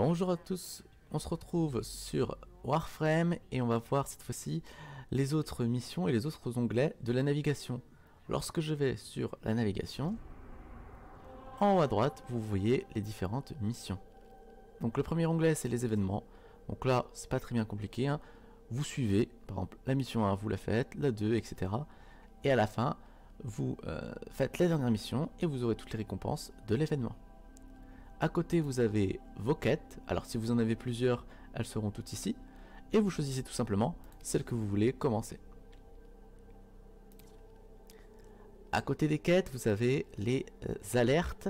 Bonjour à tous, on se retrouve sur Warframe et on va voir cette fois-ci les autres missions et les autres onglets de la navigation. Lorsque je vais sur la navigation, en haut à droite, vous voyez les différentes missions. Donc le premier onglet, c'est les événements. Donc là, c'est pas très bien compliqué, hein. Vous suivez, par exemple, la mission 1, vous la faites, la 2, etc. Et à la fin, vous faites la dernière mission et vous aurez toutes les récompenses de l'événement. À côté, vous avez vos quêtes. Alors si vous en avez plusieurs, elles seront toutes ici. Et vous choisissez tout simplement celle que vous voulez commencer. À côté des quêtes, vous avez les alertes.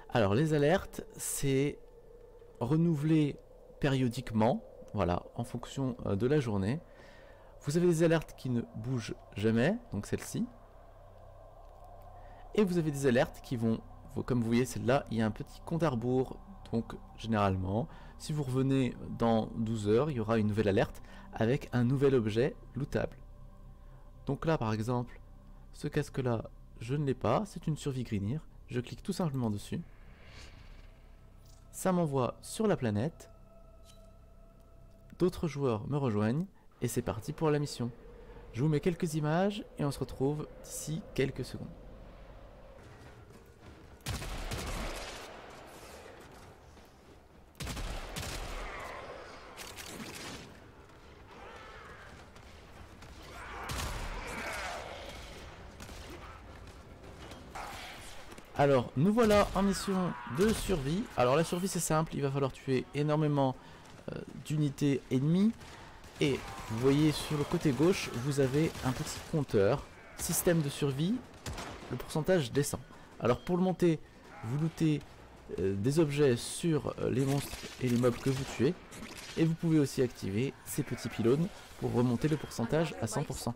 Alors les alertes, c'est renouvelé périodiquement, voilà, en fonction de la journée. Vous avez des alertes qui ne bougent jamais, donc celle-ci. Et vous avez des alertes qui vont, comme vous voyez celle-là, il y a un petit compte à rebours. Donc généralement, si vous revenez dans 12 heures, il y aura une nouvelle alerte avec un nouvel objet lootable. Donc là par exemple, ce casque-là, je ne l'ai pas, c'est une survie Grineer. Je clique tout simplement dessus. Ça m'envoie sur la planète. D'autres joueurs me rejoignent et c'est parti pour la mission. Je vous mets quelques images et on se retrouve d'ici quelques secondes. Alors, nous voilà en mission de survie. Alors la survie c'est simple, il va falloir tuer énormément d'unités ennemies. Et vous voyez sur le côté gauche, vous avez un petit compteur. Système de survie, le pourcentage descend. Alors pour le monter, vous lootez des objets sur les monstres et les mobs que vous tuez. Et vous pouvez aussi activer ces petits pylônes pour remonter le pourcentage à 100%.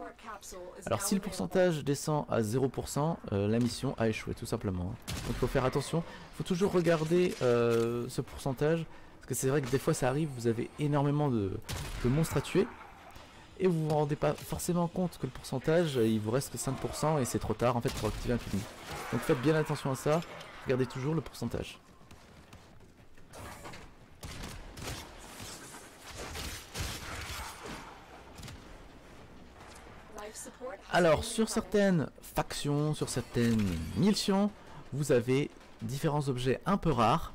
Alors si le pourcentage descend à 0%, la mission a échoué tout simplement. Donc il faut faire attention, il faut toujours regarder ce pourcentage. Parce que c'est vrai que des fois ça arrive, vous avez énormément de monstres à tuer. Et vous vous rendez pas forcément compte que le pourcentage, il vous reste que 5% et c'est trop tard en fait pour activer un pylône. Donc faites bien attention à ça, regardez toujours le pourcentage. Alors sur certaines factions, sur certaines missions, vous avez différents objets un peu rares.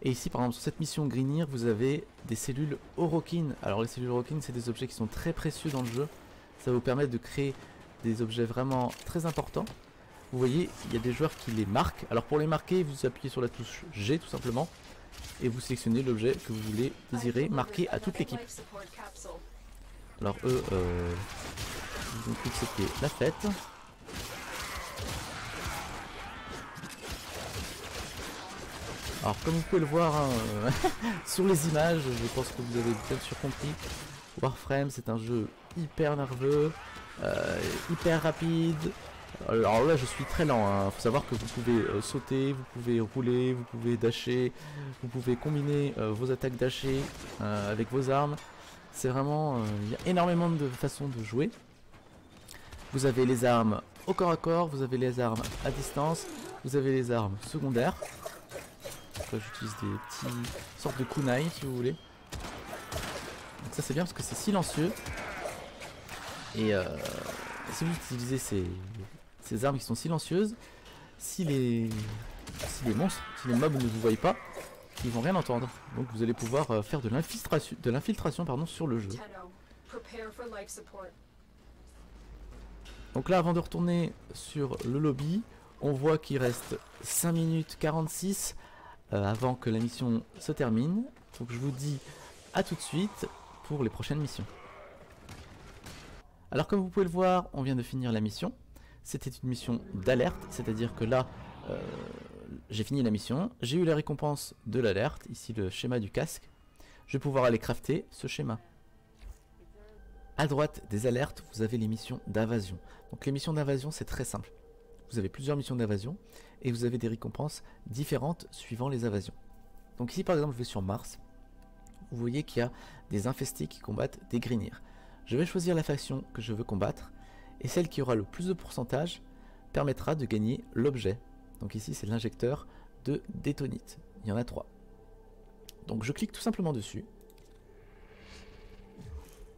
Et ici par exemple sur cette mission Grineer, vous avez des cellules Orokin. Alors les cellules Orokin, c'est des objets qui sont très précieux dans le jeu. Ça va vous permettre de créer des objets vraiment très importants. Vous voyez, il y a des joueurs qui les marquent. Alors pour les marquer, vous appuyez sur la touche G tout simplement. Et vous sélectionnez l'objet que vous voulez désirer marquer à toute l'équipe. Alors eux, ils ont cru que c'était la fête. Alors comme vous pouvez le voir hein, sur les images, je pense que vous avez bien sûr compris, Warframe c'est un jeu hyper nerveux, hyper rapide. Alors là je suis très lent, hein. Faut savoir que vous pouvez sauter, vous pouvez rouler, vous pouvez dasher, vous pouvez combiner vos attaques dashées avec vos armes. C'est vraiment, il y a énormément de façons de jouer. Vous avez les armes au corps à corps, vous avez les armes à distance, vous avez les armes secondaires. J'utilise des petits sortes de kunai si vous voulez. Donc ça c'est bien parce que c'est silencieux. Et si vous utilisez ces armes qui sont silencieuses, si les monstres, si les mobs ne vous voient pas, ils vont rien entendre. Donc vous allez pouvoir faire de l'infiltration sur le jeu. Donc là avant de retourner sur le lobby, on voit qu'il reste 5 minutes 46 avant que la mission se termine. Donc je vous dis à tout de suite pour les prochaines missions. Alors comme vous pouvez le voir, on vient de finir la mission. C'était une mission d'alerte, c'est-à-dire que là j'ai fini la mission, j'ai eu la récompense de l'alerte, ici le schéma du casque. Je vais pouvoir aller crafter ce schéma. À droite des alertes, vous avez les missions d'invasion. Donc les missions d'invasion c'est très simple. Vous avez plusieurs missions d'invasion et vous avez des récompenses différentes suivant les invasions. Donc ici par exemple je vais sur Mars, vous voyez qu'il y a des infestés qui combattent des Grineer. Je vais choisir la faction que je veux combattre et celle qui aura le plus de pourcentage permettra de gagner l'objet. Donc ici c'est l'injecteur de détonite, il y en a 3. Donc je clique tout simplement dessus.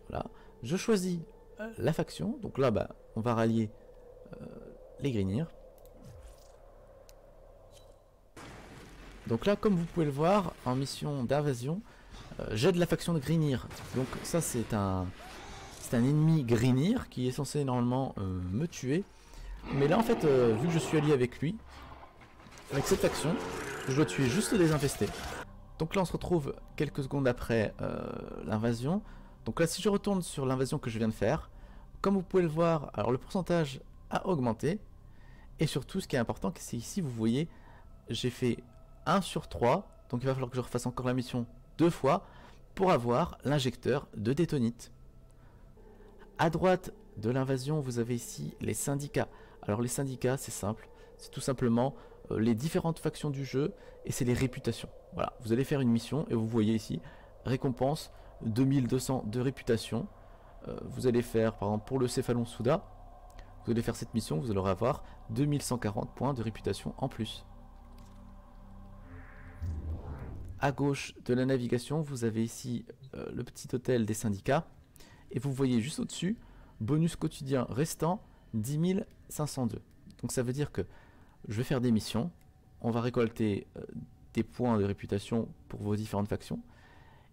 Voilà. Je choisis la faction. Donc là, bah, on va rallier les Grignir. Donc là, comme vous pouvez le voir, en mission d'invasion, j'aide la faction de Grignir. Donc ça, c'est un ennemi Grignir qui est censé normalement me tuer. Mais là, en fait, vu que je suis allié avec lui, avec cette faction, je dois tuer juste des infestés. Donc là, on se retrouve quelques secondes après l'invasion. Donc là, si je retourne sur l'invasion que je viens de faire, comme vous pouvez le voir, alors le pourcentage a augmenté. Et surtout, ce qui est important, c'est ici, vous voyez, j'ai fait 1 sur 3. Donc il va falloir que je refasse encore la mission 2 fois pour avoir l'injecteur de détonite. À droite de l'invasion, vous avez ici les syndicats. Alors les syndicats, c'est simple, c'est tout simplement les différentes factions du jeu et c'est les réputations. Voilà, vous allez faire une mission et vous voyez ici, récompense 2200 de réputation. Vous allez faire, par exemple, pour le Céphalon Souda, vous allez faire cette mission, vous allez avoir 2140 points de réputation en plus. À gauche de la navigation, vous avez ici le petit hôtel des syndicats. Et vous voyez juste au-dessus, bonus quotidien restant 10 502. Donc ça veut dire que je vais faire des missions, on va récolter des points de réputation pour vos différentes factions.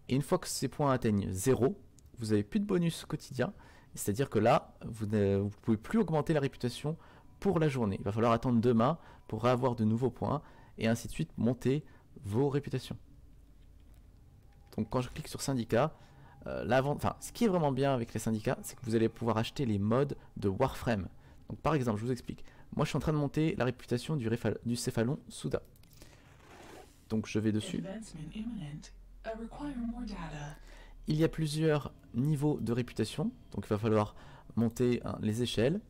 Et une fois que ces points atteignent 0, vous n'avez plus de bonus quotidien. C'est-à-dire que là, vous ne pouvez plus augmenter la réputation pour la journée. Il va falloir attendre demain pour avoir de nouveaux points et ainsi de suite monter vos réputations. Donc quand je clique sur syndicat, ce qui est vraiment bien avec les syndicats, c'est que vous allez pouvoir acheter les mods de Warframe. Donc par exemple, je vous explique. Moi je suis en train de monter la réputation du Céphalon Souda. Donc je vais dessus. Il y a plusieurs niveaux de réputation, donc il va falloir monter les échelles.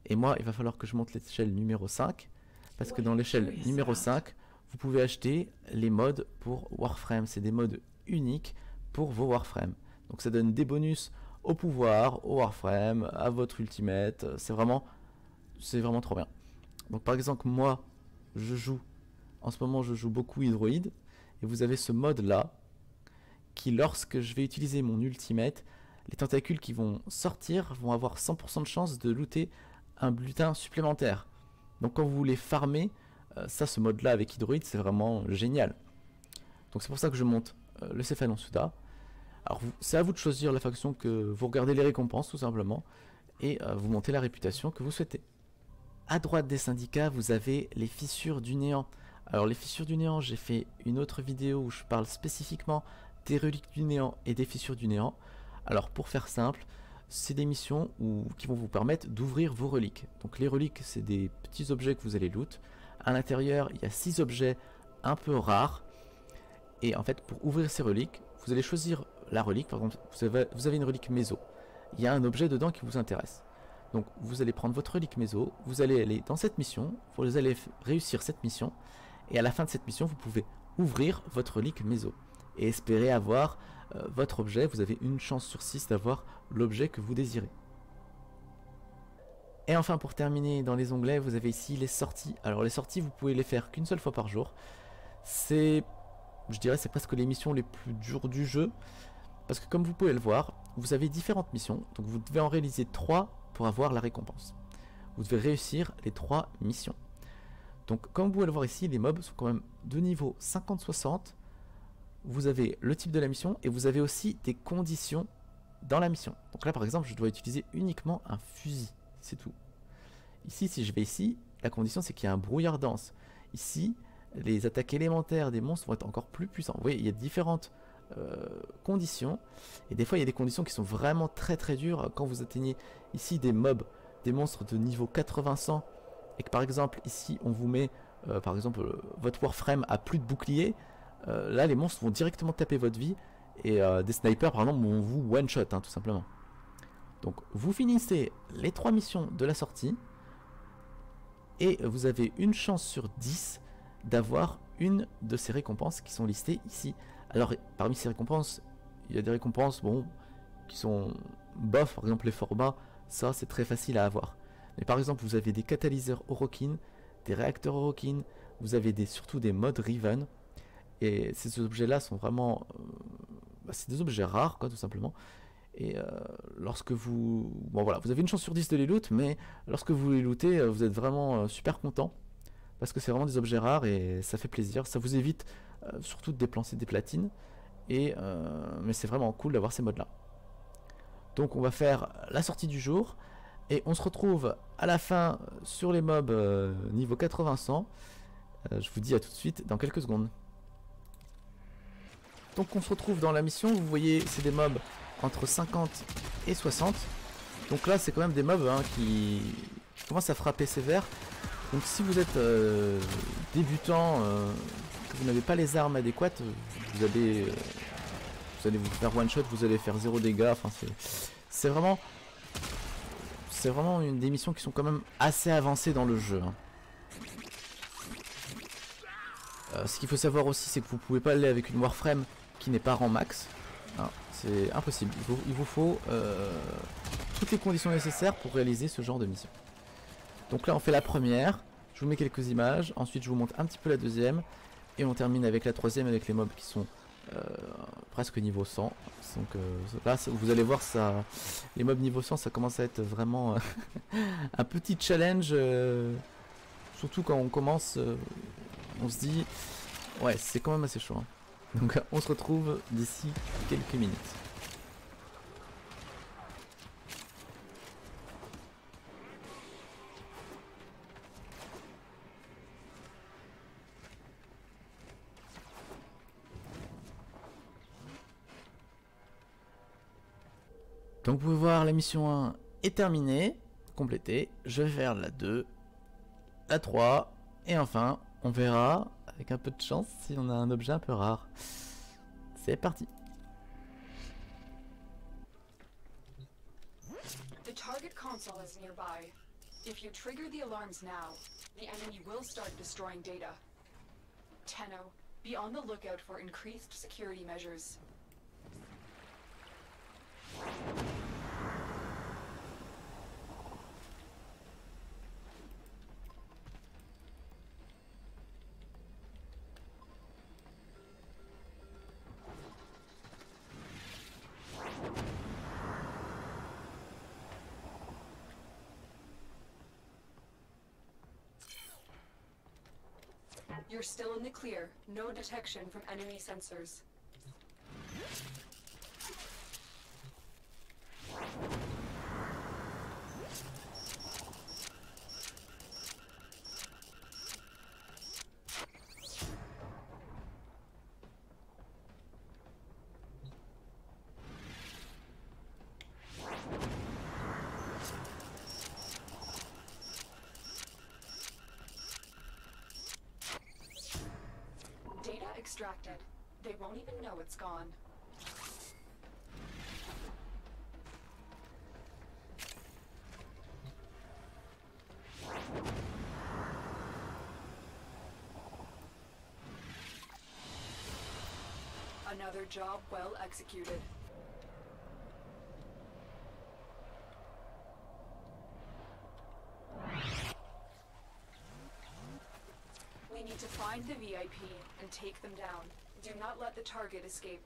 Et moi il va falloir que je monte l'échelle numéro 5, parce que dans l'échelle numéro 5, vous pouvez acheter les mods pour Warframe. C'est des mods uniques pour vos Warframe. Donc ça donne des bonus au pouvoir, au Warframe, à votre ultimate. C'est vraiment trop bien. Donc par exemple, moi, en ce moment je joue beaucoup Hydroid, et vous avez ce mode là, qui lorsque je vais utiliser mon ultimate, les tentacules qui vont sortir vont avoir 100% de chance de looter un butin supplémentaire. Donc quand vous voulez farmer, ce mode là avec Hydroid, c'est vraiment génial. Donc c'est pour ça que je monte le Céphalon Souda. Alors c'est à vous de choisir la faction que vous regardez les récompenses tout simplement, et vous montez la réputation que vous souhaitez. À droite des syndicats, vous avez les fissures du néant. Alors les fissures du néant, j'ai fait une autre vidéo où je parle spécifiquement des reliques du néant et des fissures du néant. Alors pour faire simple, c'est des missions qui vont vous permettre d'ouvrir vos reliques. Donc les reliques, c'est des petits objets que vous allez loot. À l'intérieur, il y a 6 objets un peu rares. Et en fait, pour ouvrir ces reliques, vous allez choisir la relique. Par exemple, vous avez une relique méso. Il y a un objet dedans qui vous intéresse. Donc vous allez prendre votre relique méso, vous allez aller dans cette mission, vous allez réussir cette mission, et à la fin de cette mission, vous pouvez ouvrir votre relique méso et espérer avoir votre objet. Vous avez une chance sur 6 d'avoir l'objet que vous désirez. Et enfin, pour terminer, dans les onglets, vous avez ici les sorties. Alors les sorties, vous pouvez les faire qu'une seule fois par jour. Je dirais, c'est presque les missions les plus dures du jeu, parce que comme vous pouvez le voir, vous avez différentes missions, donc vous devez en réaliser 3 pour avoir la récompense. Vous devez réussir les 3 missions. Donc comme vous pouvez le voir ici, les mobs sont quand même de niveau 50-60. Vous avez le type de la mission et vous avez aussi des conditions dans la mission. Donc là par exemple, je dois utiliser uniquement un fusil, c'est tout. Ici, si je vais ici, la condition c'est qu'il y a un brouillard dense. Ici, les attaques élémentaires des monstres vont être encore plus puissants. Vous voyez, il y a différentes conditions, et des fois il y a des conditions qui sont vraiment très dures. Quand vous atteignez ici des mobs, des monstres de niveau 80-100, et que par exemple ici on vous met par exemple votre Warframe a plus de bouclier, là les monstres vont directement taper votre vie, et des snipers par exemple vont vous one shot, tout simplement. Donc vous finissez les 3 missions de la sortie et vous avez une chance sur 10 d'avoir une de ces récompenses qui sont listées ici. Alors parmi ces récompenses, il y a des récompenses qui sont bof, par exemple les formats, ça c'est très facile à avoir. Mais par exemple vous avez des catalyseurs Orokin, des réacteurs Orokin, vous avez surtout des modes Riven, Et ces objets-là sont vraiment... c'est des objets rares, quoi, tout simplement. Et lorsque vous... Bon voilà, vous avez une chance sur 10 de les loot, mais lorsque vous les lootez, vous êtes vraiment super content. Parce que c'est vraiment des objets rares et ça fait plaisir. Ça vous évite surtout de déplacer des platines. Mais c'est vraiment cool d'avoir ces modes-là. Donc on va faire la sortie du jour. Et on se retrouve à la fin sur les mobs niveau 80-100. Je vous dis à tout de suite dans quelques secondes. Donc on se retrouve dans la mission. Vous voyez, c'est des mobs entre 50 et 60. Donc là, c'est quand même des mobs qui commencent à frapper sévère. Donc si vous êtes débutant, que vous n'avez pas les armes adéquates, vous allez vous faire one shot, vous allez faire 0 dégâts. Enfin, c'est vraiment une des missions qui sont quand même assez avancées dans le jeu. Ce qu'il faut savoir aussi, c'est que vous pouvez pas aller avec une Warframe qui n'est pas rang max. C'est impossible. Il vous faut toutes les conditions nécessaires pour réaliser ce genre de mission. Donc là on fait la première, je vous mets quelques images, ensuite je vous montre un petit peu la deuxième, et on termine avec la troisième avec les mobs qui sont presque niveau 100. Donc là vous allez voir, ça, les mobs niveau 100 ça commence à être vraiment un petit challenge, surtout quand on commence, on se dit ouais c'est quand même assez chaud. Hein. Donc on se retrouve d'ici quelques minutes. Donc vous pouvez voir, la mission 1 est terminée, complétée. Je vais faire la 2, la 3, et enfin, on verra, avec un peu de chance, si on a un objet un peu rare. C'est parti. The target console is nearby. If you trigger the alarms now, the enemy will start destroying data. Tenno, be on the lookout for increased security measures. You're still in the clear. No detection from enemy sensors. Data extracted. They won't even know it's gone. Another job well executed. We need to find the VIP and take them down. Do not let the target escape.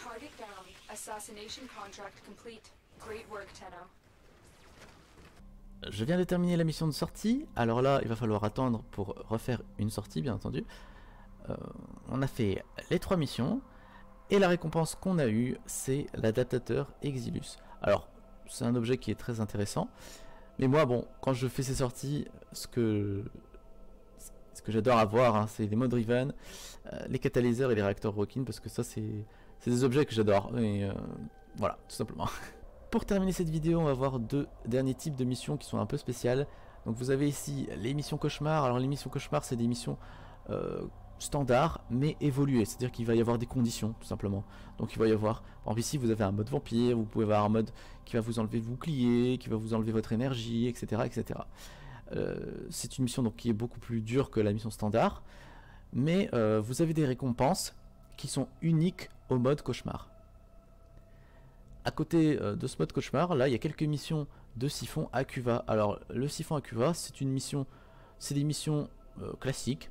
Target down. Assassination contract complete. Great work, Tenno. Je viens de terminer la mission de sortie, alors là il va falloir attendre pour refaire une sortie bien entendu. On a fait les 3 missions et la récompense qu'on a eue c'est l'adaptateur Exilus. Alors c'est un objet qui est très intéressant, mais moi bon quand je fais ces sorties ce que j'adore avoir hein, c'est les modes Riven, les catalyseurs et les réacteurs Rockin parce que ça c'est des objets que j'adore et voilà tout simplement. Pour terminer cette vidéo, on va voir 2 derniers types de missions qui sont un peu spéciales. Donc vous avez ici les missions cauchemar. Alors les missions cauchemar, c'est des missions standards mais évoluées. C'est-à-dire qu'il va y avoir des conditions tout simplement. Donc il va y avoir, par exemple ici vous avez un mode vampire, vous pouvez avoir un mode qui va vous enlever le bouclier, qui va vous enlever votre énergie, etc. etc. C'est une mission donc, qui est beaucoup plus dure que la mission standard, mais vous avez des récompenses qui sont uniques au mode cauchemar. À côté de ce mode cauchemar, là il y a quelques missions de siphon Akuva. Alors le siphon Akuva, c'est une mission, c'est des missions classiques,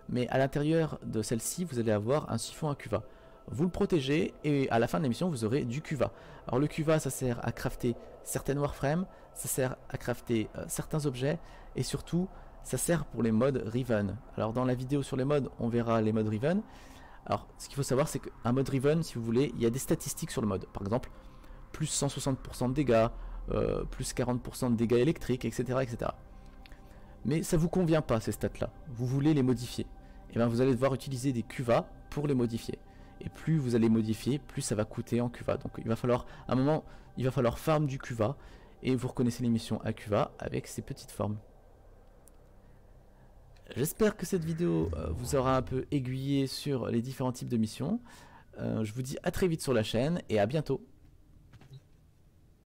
mais à l'intérieur de celle-ci, vous allez avoir un siphon Akuva. Vous le protégez et à la fin de la mission, vous aurez du Kuva. Alors le Kuva, ça sert à crafter certaines Warframes, ça sert à crafter certains objets et surtout, ça sert pour les modes Riven. Alors dans la vidéo sur les modes, on verra les modes Riven. Alors ce qu'il faut savoir, c'est qu'un mode Riven, si vous voulez, il y a des statistiques sur le mode. Par exemple, plus 160% de dégâts, plus 40% de dégâts électriques, etc., etc. Mais ça vous convient pas ces stats là, vous voulez les modifier. Et bien vous allez devoir utiliser des Kuva pour les modifier. Et plus vous allez modifier, plus ça va coûter en Kuva. Donc il va falloir, à un moment, il va falloir farm du Kuva. Et vous reconnaissez les missions à Kuva avec ces petites formes. J'espère que cette vidéo vous aura un peu aiguillé sur les différents types de missions. Je vous dis à très vite sur la chaîne et à bientôt.